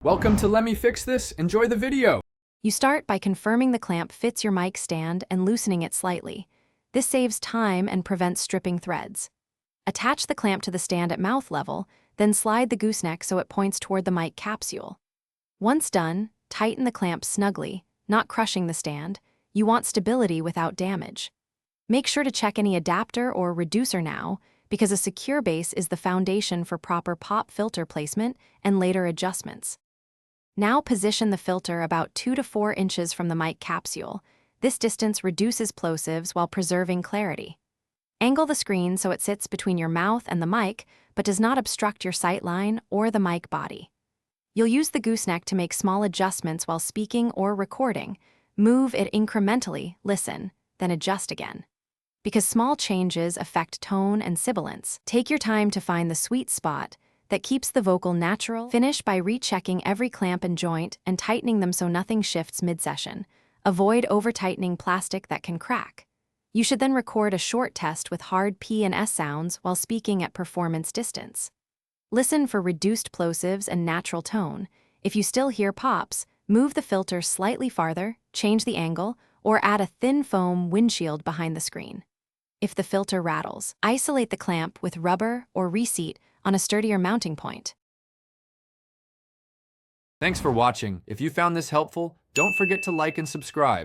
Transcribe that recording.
Welcome to Let Me Fix This. Enjoy the video. You start by confirming the clamp fits your mic stand and loosening it slightly. This saves time and prevents stripping threads. Attach the clamp to the stand at mouth level, then slide the gooseneck so it points toward the mic capsule. Once done, tighten the clamp snugly, not crushing the stand. You want stability without damage. Make sure to check any adapter or reducer now, because a secure base is the foundation for proper pop filter placement and later adjustments. Now position the filter about 2 to 4 inches from the mic capsule. This distance reduces plosives while preserving clarity. Angle the screen so it sits between your mouth and the mic, but does not obstruct your sight line or the mic body. You'll use the gooseneck to make small adjustments while speaking or recording. Move it incrementally, listen, then adjust again. Because small changes affect tone and sibilance, take your time to find the sweet spot that keeps the vocal natural. Finish by rechecking every clamp and joint and tightening them so nothing shifts mid-session. Avoid over-tightening plastic that can crack. You should then record a short test with hard P and S sounds while speaking at performance distance. Listen for reduced plosives and natural tone. If you still hear pops, move the filter slightly farther, change the angle, or add a thin foam windshield behind the screen. If the filter rattles, isolate the clamp with rubber or reseat on a sturdier mounting point. Thanks for watching. If you found this helpful, don't forget to like and subscribe.